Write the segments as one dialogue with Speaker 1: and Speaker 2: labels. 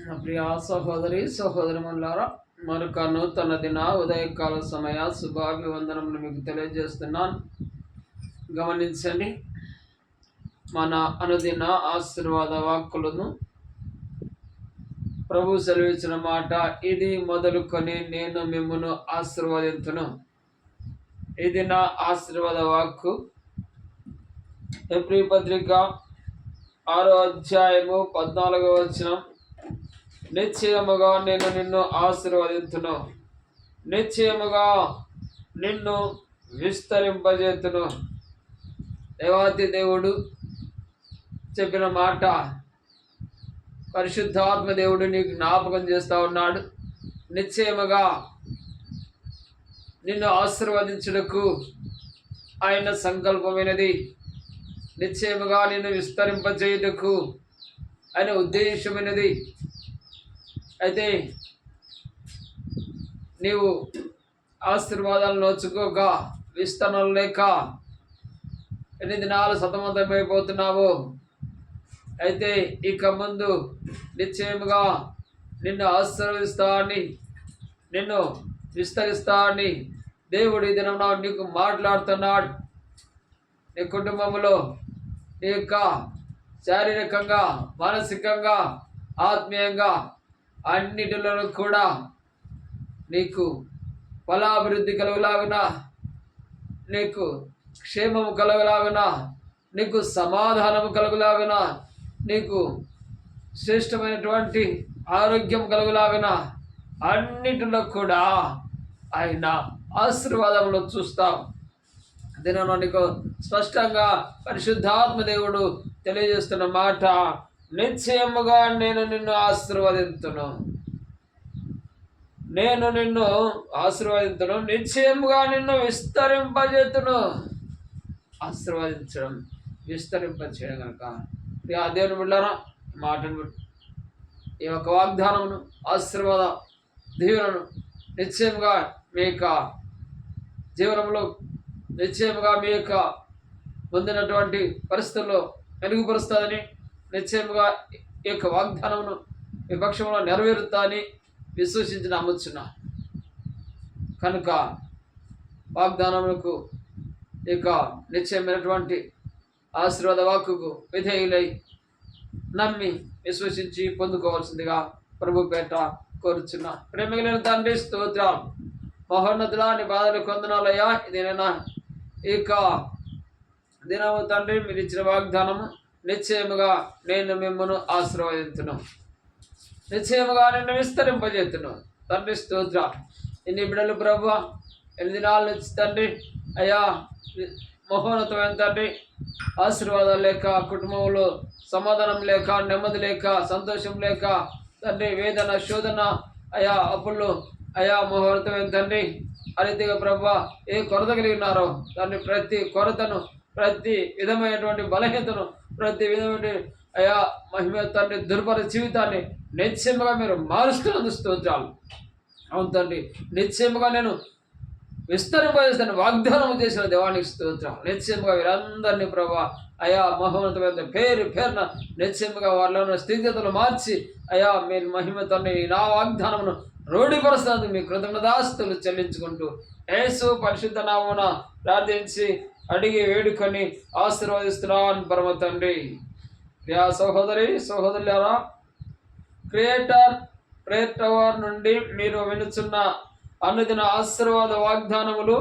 Speaker 1: ప్రియ సహోదరి సహోదరులారా, మరొక నూతన దిన ఉదయకాల సమయ శుభాభివందనములు మీకు తెలియజేస్తున్నాను. గమనించండి, మన అనుదిన ఆశీర్వాద వాక్కులను ప్రభు సెలవిచ్చిన మాట, ఇది మొదలుకొని నేను మిమ్మును ఆశీర్వదింతును. ఇది నా ఆశీర్వాద వాక్కు. ఎబ్రీ పత్రిక 6వ అధ్యాయము 14వ వచనం, నిశ్చయముగా నేను నిన్ను ఆశీర్వదింతును, నిశ్చయముగా నిన్ను విస్తరింపజేతును. దేవాతి దేవుడు చెప్పిన మాట పరిశుద్ధాత్మ దేవుడు నీకు జ్ఞాపకం చేస్తూ ఉన్నాడు. నిశ్చయముగా నిన్ను ఆశీర్వదించుటకు ఆయన సంకల్పమైనది. నిశ్చయముగా నిన్ను విస్తరింపజేయుటకు ఆయన ఉద్దేశమైనది. అయితే నీవు ఆశీర్వాదాలు నోచుకోక, విస్తరణలు లేక ఎన్ని దినాలు సతమతమైపోతున్నావు. అయితే ఇక ముందు నిశ్చయముగా నిన్ను ఆశీర్వదిస్తా అని, నిన్ను విస్తరిస్తా అని దేవుడు ఈ దినం నీకు మాట్లాడుతున్నాడు. నీ కుటుంబంలో నీ యొక్క శారీరకంగా, మానసికంగా, ఆత్మీయంగా అన్నిటిలోనూ కూడా నీకు ఫలాభివృద్ధి కలుగులాగున, నీకు క్షేమము కలుగులాగున, నీకు సమాధానము కలుగులాగున, నీకు శ్రేష్టమైనటువంటి ఆరోగ్యం కలుగులాగున అన్నిటిలో కూడా ఆయన ఆశీర్వాదంలో చూస్తాం. దీనిలో నీకు స్పష్టంగా పరిశుద్ధాత్మ దేవుడు తెలియజేస్తున్న మాట, నిశ్చయముగా నేను నిన్ను ఆశీర్వదింతును, నేను నిన్ను ఆశీర్వదింతును, నిశ్చయముగా నిన్ను విస్తరింపజేతును. ఆశీర్వదించడం, విస్తరింపచేయడం కనుక ఆ దేవుని బిడ్డలారా, మాటను ఈ యొక్క వాగ్దానమును, ఆశీర్వాద దీవెనను నిశ్చయముగా మీ యొక్క జీవనంలో, నిశ్చయముగా మీ యొక్క పొందినటువంటి పరిస్థితుల్లో మెరుగుపరుస్తుందని, నిశ్చయముగా ఈ యొక్క వాగ్దానమును మీ పక్షంలో నెరవేరుతాని విశ్వసించి నమ్ముచున్నా. కనుక వాగ్దానములకు ఇక నిశ్చయమైనటువంటి ఆశీర్వాద వాక్కుకు విధేయులై నమ్మి విశ్వసించి పొందుకోవాల్సిందిగా ప్రభు పేట కోరుచున్నా. ప్రేమిగిలిన తండ్రి స్తోత్రం. మహోన్నతులా నీ బాధలు కొందనాలయ్యా. ఇదేనైనా ఇక దినము తండ్రి మీరు ఇచ్చిన వాగ్దానము, నిశ్చయముగా నేను మిమ్మల్ని ఆశీర్వదించును, నిశ్చయముగా నిన్ను విస్తరింపజేతును. తండ్రి స్తోత్రం. ఇన్ని బిడ్డలు ప్రభు 8 దినాల నుంచి తండ్రి అయ్యా మహోన్నతమైన తండ్రి ఆశీర్వాదాలు లేక, కుటుంబంలో సమాధానం లేక, నెమ్మది లేక, సంతోషం లేక తండ్రి వేదన, శోధన, అయా అప్పుల్లో అయా మహోన్నతమైన తండ్రి అరీతిగా ప్రభు ఏ కొరత కలిగి ఉన్నారో తండ్రి ప్రతి కొరతను, ప్రతి విధమైనటువంటి బలహీనతను, ప్రతి విధమైన అయా మహిమ తండ్రి దుర్భర జీవితాన్ని నిశ్చయముగా మీరు మారుస్తున్నందు స్తోత్రాలు. అవును తండ్రి, నిశ్చయముగా నేను విస్తరింపజేస్తాను వాగ్దానం చేసిన దేవానికి స్తోత్రం. నిశ్చయముగా వీరందరినీ ప్రభా అయా మహోన్నతమైన పేరున నిశ్చయముగా వాళ్ళ స్థితిగతులు మార్చి అయా మీరు మహిమ తండ్రి నా వాగ్దానమును రూఢిపరుస్తున్నందుకు మీ కృతజ్ఞతాస్తుతులు చెల్లించుకుంటూ యేసు పరిశుద్ధ నామమున ప్రార్థించి అడిగి వేడుకొని ఆశీర్వదిస్తున్నాను పరమ తండ్రి. యా సహోదరి సహోదరులారా, క్రియేటర్ ప్రేయర్ టవర్ నుండి మీరు వినుచున్న అనుదిన ఆశీర్వాద వాగ్దానములు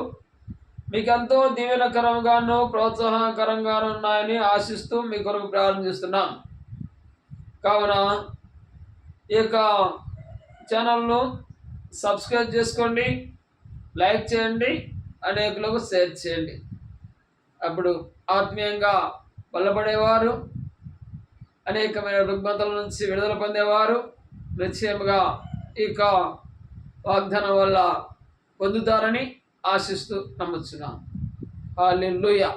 Speaker 1: మీకెంతో దీవెనకరంగాను ప్రోత్సాహకరంగాను ఉన్నాయని ఆశిస్తూ మీ కొరకు ప్రారంభిస్తున్నాం. కావున ఈ యొక్క ఛానల్ను సబ్స్క్రైబ్ చేసుకోండి, లైక్ చేయండి, అనేకులకు షేర్ చేయండి. అప్పుడు ఆత్మీయంగా బలపడేవారు, అనేకమైన రుగ్మతల నుంచి విడుదల పొందేవారు నిశ్చయముగా ఈ వాగ్దానం వల్ల పొందుతారని ఆశిస్తూ నమ్ముచున్నాను. హల్లెలూయా.